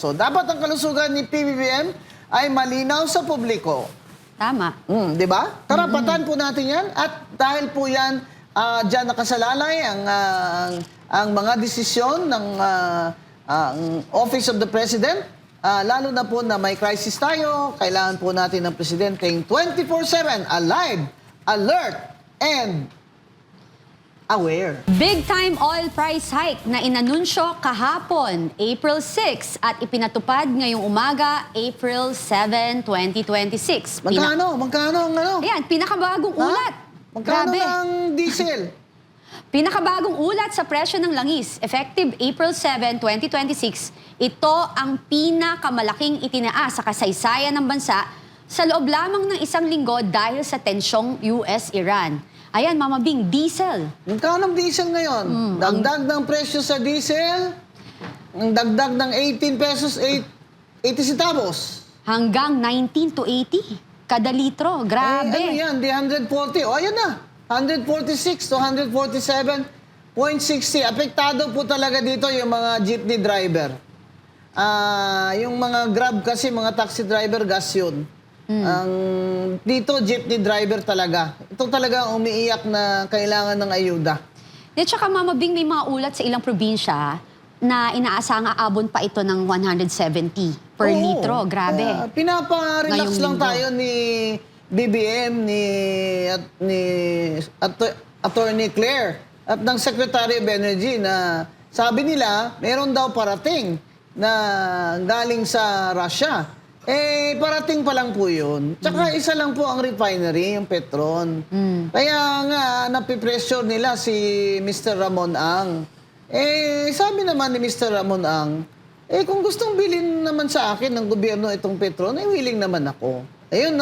So, dapat ang kalusugan ni PBBM ay malinaw sa publiko. Tama. Di ba? Karapatan po natin yan. At dahil po yan, dyan nakasalalay ang mga desisyon ng ang Office of the President. Lalo na po na may crisis tayo, kailangan po natin ng Presidenteng 24/7, alive, alert, and aware. Big time oil price hike na inanunsyo kahapon, April 6 at ipinatupad ngayong umaga, April 7, 2026. Magkano? Magkano ang ano? Ayan, pinakabagong ulat. Magkano Grabe. ng diesel? Pinakabagong ulat sa presyo ng langis, effective April 7, 2026, ito ang pinakamalaking itinaas sa kasaysayan ng bansa sa loob lamang ng isang linggo dahil sa tensyong US-Iran. Ayan, Mama Bing, diesel. Magkano ang diesel ngayon? Dagdag ng presyo sa diesel, ang dagdag ng 18 pesos, 80 centavos. Hanggang 19 to 80 kada litro. Grabe. Ano yan? Di 140. O, ayan na. 146 to 147.60. Apektado po talaga dito yung mga jeepney driver. Yung mga Grab kasi, mga taxi driver, gas yun. Dito, jeepney driver talaga. Ito talaga ang umiiyak na kailangan ng ayuda. At saka, Mama Bing, may mga ulat sa ilang probinsya na inaasang aabon pa ito ng 170 per litro. Grabe. Pinapa-relax Ngayong lang linggo. tayo ni BBM, ni Attorney Claire at ng Secretary of Energy na sabi nila meron daw parating na galing sa Russia. Parating pa lang po yun. Tsaka isa lang po ang refinery, yung Petron. Kaya nga, napipressure nila si Mr. Ramon Ang. Sabi naman ni Mr. Ramon Ang, kung gustong bilhin naman sa akin ng gobyerno itong Petron, willing naman ako. Ayun,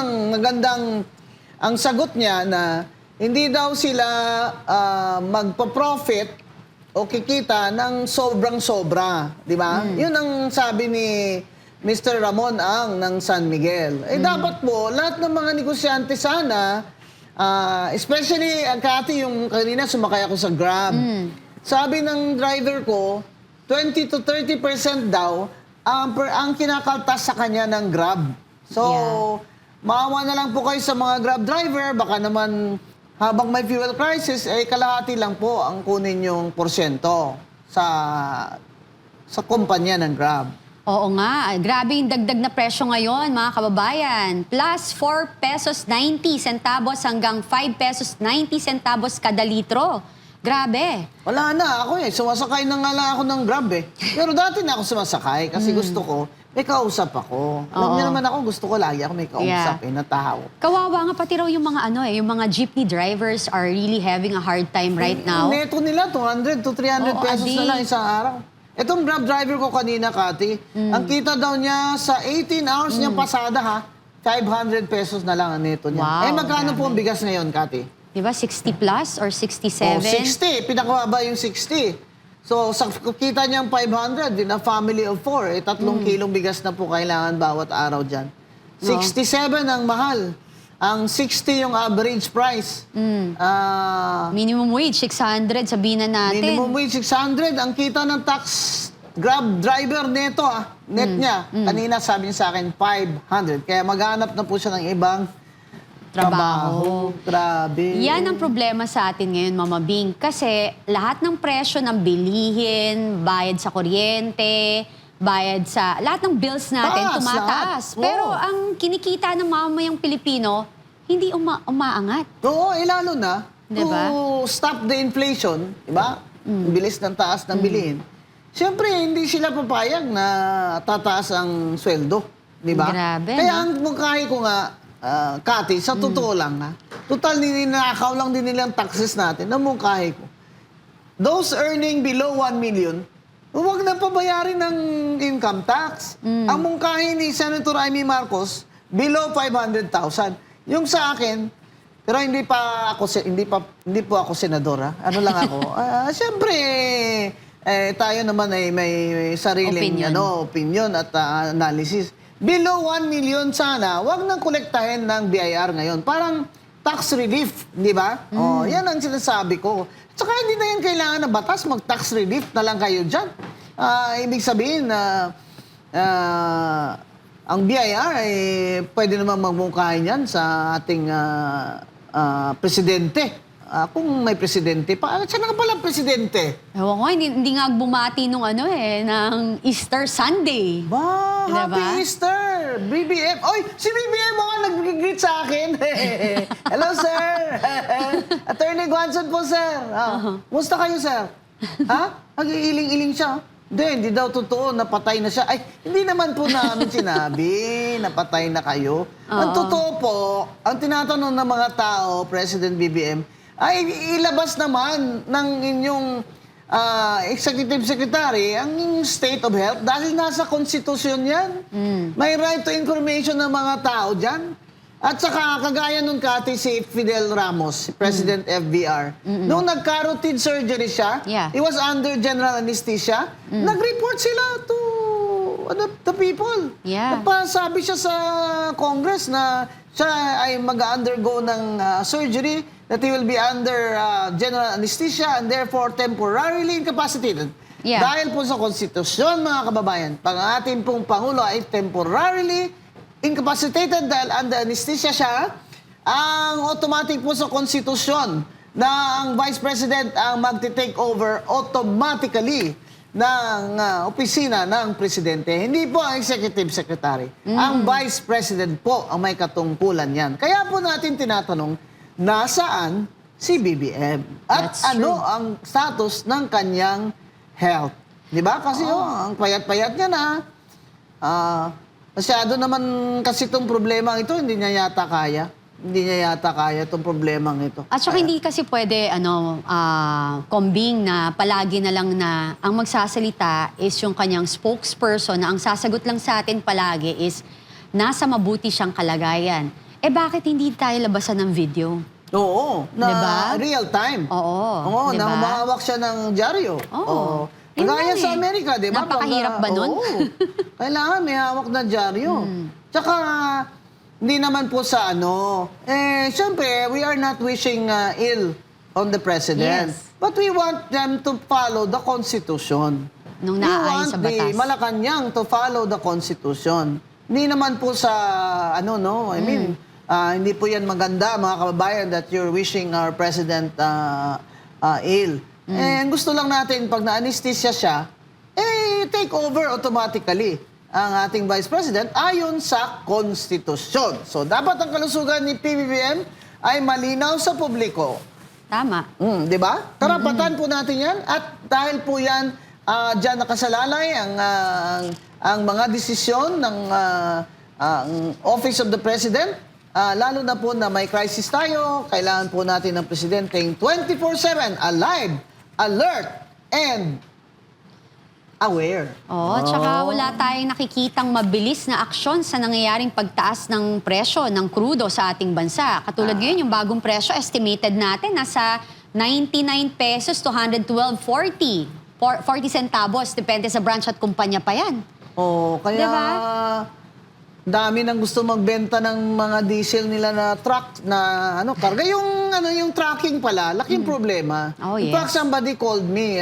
ang sagot niya na hindi daw sila magpa-profit o kikita ng sobrang-sobra. Di ba? Yun ang sabi ni Mr. Ramon Ang ng San Miguel. Dapat po, lahat ng mga negosyante sana, especially, Kati, yung kanina sumakay ako sa Grab. Sabi ng driver ko, 20 to 30% daw ang kinakaltas sa kanya ng Grab. So, maawa na lang po kayo sa mga Grab driver. Baka naman habang may fuel crisis, kalahati lang po ang kunin yung porsyento sa kumpanya ng Grab. Oo nga, grabe yung dagdag na presyo ngayon, mga kababayan. Plus 4 pesos 90 centavos hanggang 5 pesos 90 centavos kada litro. Grabe. Wala na ako sumasakay na nga lang ako ng Grab Pero dati na ako sumasakay kasi gusto ko, may kausap ako. Alam niyo naman ako, gusto ko lagi ako may kausap na tao. Kawawa nga pati raw yung mga yung mga jeepney drivers are really having a hard time right now. Neto nila, 200 to 300 pesos na lang isang araw. Itong Grab driver ko kanina, Kati, ang kita daw niya sa 18 hours niya pasada 500 pesos na lang ang neto niya. Wow, Magkano po ang bigas ngayon, Kati? Diba 60 plus or 67? 60. Pinakababa yung 60. So, sa kita niyang 500, in a family of 4, 3 kilong bigas na po kailangan bawat araw dyan. 67 ang mahal. Ang 60 yung average price. Minimum wage, 600, sabihin na natin. Minimum wage, 600. Ang kita ng tax Grab driver neto, net niya. Kanina sabi niya sa akin, 500. Kaya maghanap na po siya ng ibang trabaho. Grabe. Yan ang problema sa atin ngayon, Mama Bing. Kasi lahat ng presyo ng bilihin, bayad sa kuryente, bayad sa lahat ng bills natin tumataas. Lahat. Pero ang kinikita ng mamamayang Pilipino, hindi umaangat. Oo, lalo na. Diba? To stop the inflation, diba? Ang bilis ng taas ng bilihin. Siyempre, hindi sila papayag na tataas ang sweldo. Diba? Grabe, Kaya no? ang mungkahi ko nga, Kati, sa totoo lang total ninakaw lang din nilang taxes natin, na mungkahi ko. Those earning below 1 million, huwag na pabayarin ng income tax. Ang mungkahi ni Senator Amy Marcos, below 500,000. Yung sa akin, pero hindi po ako senador, ano lang ako. Siyempre, tayo naman ay may sariling opinion at analysis. Below 1 million sana, wag nang kolektahin ng BIR ngayon. Parang tax relief, di ba? Yan ang sinasabi ko. Tsaka hindi na yan kailangan na batas, mag-tax relief na lang kayo dyan. Ibig sabihin na ang BIR ay pwede naman magmungkahi niyan sa ating presidente. Kung may presidente pa, siya na pala presidente. Ewan ko, hindi nga bumati ng Easter Sunday. Ba, Diba? Happy Easter! BBM! Oy, si BBM mga nag-greet sa akin. Hello, sir! Attorney Guanzon po, sir. Musta kayo, sir? Ha? Nag-iiling-iling siya. Hindi daw totoo, napatay na siya. Ay, hindi naman po namin sinabi, napatay na kayo. Ang totoo po, ang tinatanong ng mga tao, President BBM, ay ilabas naman ng inyong Executive Secretary ang inyong state of health dahil nasa konstitusyon yan. May right to information ng mga tao dyan. At saka, kagaya nung kati si Fidel Ramos, si President FBR, nung nagka-routine surgery siya, he was under general anesthesia, nag-report sila to the people. Napasabi siya sa Congress na siya ay mag-undergo ng surgery, that he will be under general anesthesia and therefore temporarily incapacitated. Dahil po sa konstitusyon, mga kababayan, pag ating pong Pangulo ay temporarily incapacitated dahil under anesthesia siya, ang automatic po sa konstitusyon na ang Vice President ang magti-take over automatically ng opisina ng Presidente. Hindi po ang Executive Secretary. Ang Vice President po ang may katungkulan yan. Kaya po natin tinatanong, nasaan si BBM? At ano ang status ng kanyang health? Di ba? Kasi ang payat-payat niya na. Masyado naman kasi itong problema ito, hindi niya yata kaya. Hindi niya yata kaya itong problemang ito. At saka hindi kasi pwede, kombing na palagi na lang na ang magsasalita is yung kanyang spokesperson na ang sasagot lang sa atin palagi is nasa mabuti siyang kalagayan. Bakit hindi tayo labasan ng video? Oo, na diba? real time. Oo, diba? Na humahawak siya ng dyaryo. Oo. Kagaya sa Amerika, di ba? Napakahirap ba nun? Oo. Kailangan may hawak na dyaryo. Tsaka, hindi naman po sa siyempre, we are not wishing ill on the President. Yes. But we want them to follow the Constitution. Nung naaayon sa We want batas. the Malacanang to follow the Constitution. Hindi naman po sa, hindi po yan maganda, mga kababayan, that you're wishing our President ill. And gusto lang natin, pag na-anesthesia siya, take over automatically ang ating Vice President ayon sa Konstitusyon. So, dapat ang kalusugan ni PBBM ay malinaw sa publiko. Tama. Di ba? Karapatan po natin yan. At dahil po yan, dyan nakasalalay ang mga desisyon ng Office of the President, lalo na po na may crisis tayo, kailangan po natin ng Presidenteng 24/7 alive, alert, and aware. Tsaka wala tayong nakikitang mabilis na aksyon sa nangyayaring pagtaas ng presyo ng krudo sa ating bansa. Katulad ngayon, yung bagong presyo, estimated natin, nasa 99 pesos to 112.40. 40 centavos, depende sa branch at kumpanya pa yan. Kaya Diba? dami nang gusto magbenta ng mga diesel nila na truck na karga. Yung trucking pala, laking problema. In fact, somebody called me,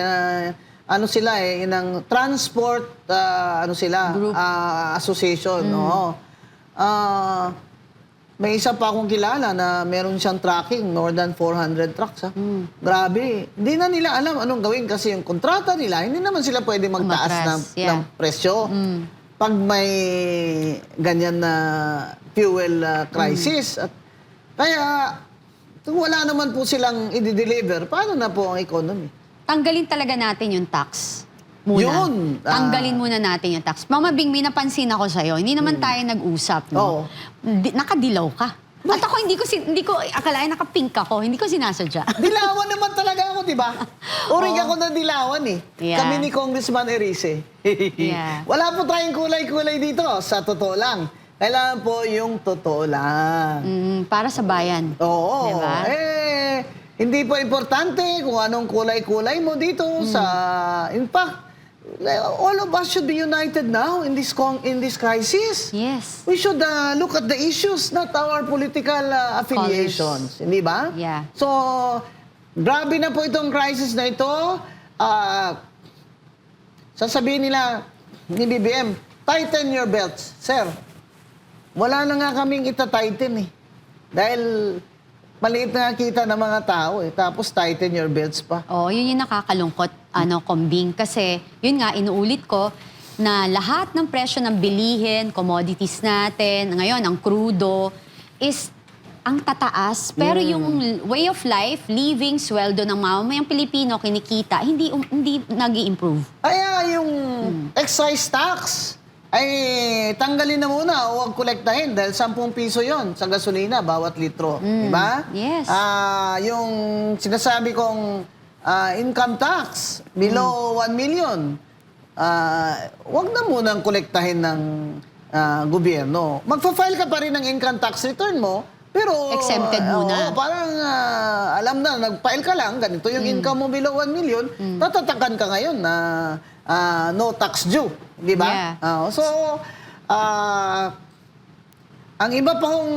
sila ng transport Group. association. May isa pa akong kilala na meron siyang trucking, more than 400 trucks. Grabe. Hindi na nila alam anong gawin kasi yung kontrata nila, hindi naman sila pwede magtaas ng presyo. Pag may ganyan na fuel crisis. At kaya, kung wala naman po silang i-deliver, paano na po ang economy? Tanggalin talaga natin yung tax muna. Yun. Tanggalin muna natin yung tax. Mama Bing, may napansin ako sa'yo. Hindi naman tayo nag-usap, no? Nakadilaw ka. At ako, hindi ko akalain nakapink ako. Hindi ko sinasadya. Dilawan naman talaga ako, di ba? Uring ako na dilawan eh. Yeah. Kami ni Congressman Erice. Yeah. Wala po tayong kulay-kulay dito, sa totoo lang. Kailangan po yung totoo lang. Para sa bayan. Oo. Diba? Hindi po importante kung anong kulay-kulay mo dito sa... In fact, all of us should be united now in this crisis. Yes. We should look at the issues, not our political affiliations. Hindi ba? Yeah. So, grabe na po itong crisis na ito. Sasabihin nila ni BBM, tighten your belts. Sir, wala na nga kaming ita-tighten eh. Dahil maliit na nga kita ng mga tao eh. Tapos tighten your belts pa. Oh, yun yung nakakalungkot, Kombing. Kasi, yun nga, inuulit ko, na lahat ng presyo ng bilihin, commodities natin, ngayon, ang krudo, is ang tataas. Pero yung way of life, living, sweldo ng mamamayang Pilipino, kinikita, hindi nag-i-improve. Kaya yung excise tax, ay tanggalin na muna o huwag kolektahin dahil 10 piso yon sa gasolina bawat litro. Diba? Yes. Yung sinasabi kong income tax below 1 million, huwag na munang kolektahin ng gobyerno. Magpa-file ka pa rin ng income tax return mo, pero Exempted muna. Parang alam na, nag-file ka lang, ganito yung income mo below 1 million, tatatakan ka ngayon na no tax due. Di ba? Yeah. So, ang iba pa hong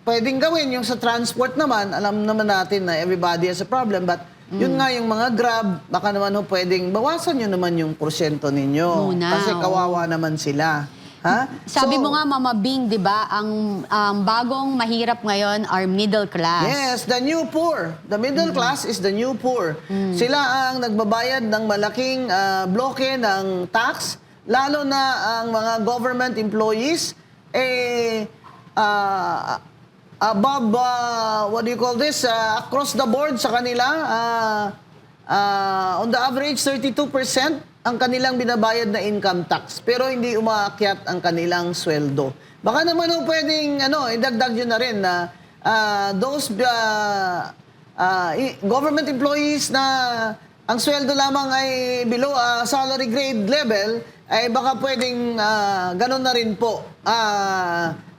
pwedeng gawin, yung sa transport naman, alam naman natin na everybody has a problem, but yun nga yung mga Grab, baka naman pwedeng bawasan nyo naman yung porsyento ninyo. Muna, Kasi kawawa naman sila. Ha? Sabi So, mo nga, Mama Bing, di ba, ang bagong mahirap ngayon are middle class. yes, the new poor. The middle class is the new poor. Sila ang nagbabayad ng malaking bloke ng tax, lalo na ang mga government employees, above, what do you call this, across the board sa kanila, on the average, 32% ang kanilang binabayad na income tax, pero hindi umaakyat ang kanilang sweldo. Baka naman pwedeng idagdag yun na rin na those government employees na ang sweldo lamang ay below salary grade level, ay baka pwedeng ganun na rin po.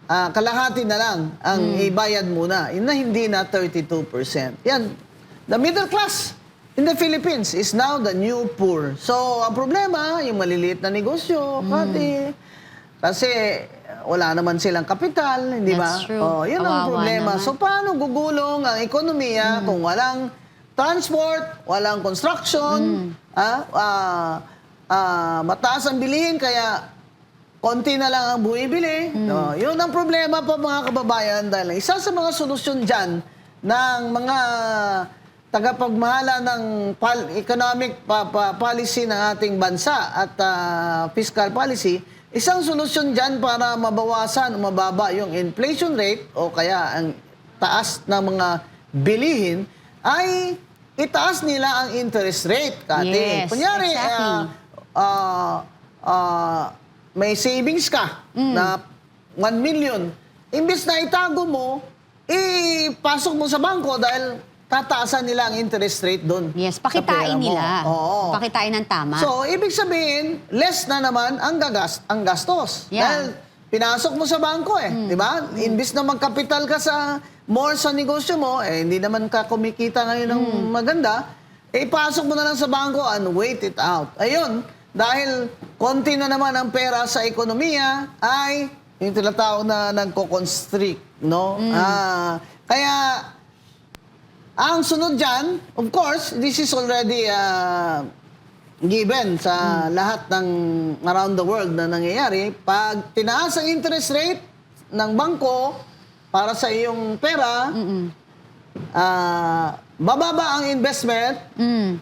Kalahati na lang ang ibayad muna. Yun na hindi na 32%. Yan. The middle class in the Philippines is now the new poor. So, ang problema, yung maliliit na negosyo, kasi wala naman silang kapital, hindi ba? That's true. Yun ang Kawawa problema. naman. So, paano gugulong ang ekonomiya kung walang transport, walang construction, mataas ang bilihin, kaya konti na lang ang buibili. No, yun ang problema pa mga kababayan dahil isa sa mga solusyon dyan ng mga tagapagmahala ng economic policy ng ating bansa at fiscal policy, isang solusyon dyan para mabawasan o mababa yung inflation rate o kaya ang taas ng mga bilihin ay itaas nila ang interest rate. Yes, Kunyari, exactly. may savings ka na 1 million. Imbis na itago mo, ipasok mo sa bangko dahil tataasan nila ang interest rate doon. Yes, sa pera pakitain mo. nila. Oo. Pakitain ng tama. So, ibig sabihin, less na naman ang gastos. Yeah. Dahil pinasok mo sa bangko di ba? Imbis na magkapital ka more sa negosyo mo, hindi naman ka kumikita ngayon ng maganda, ipasok mo na lang sa bangko and wait it out. Ayun, dahil konti na naman ang pera sa ekonomiya, ay yung tinatawag na nagko-constrict, no? Kaya, ang sunod dyan, of course, this is already given sa lahat ng around the world na nangyayari. Pag tinaas ang interest rate ng bangko para sa iyong pera, bababa ang investment,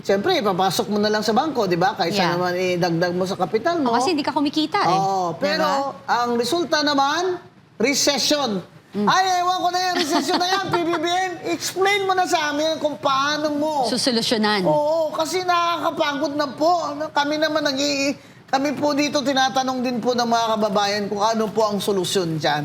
siyempre, ipapasok mo na lang sa bangko, di ba? Kaysa naman idagdag mo sa kapital mo. Kasi hindi ka kumikita Pero ang resulta naman, recession. Ay, ewan ko na yung recession na yan, PBBM. Explain mo na sa amin kung paano mo. Susolusyonan. Oo, kasi nakakapagod na po. Kami naman kami po dito tinatanong din po ng mga kababayan kung ano po ang solusyon dyan.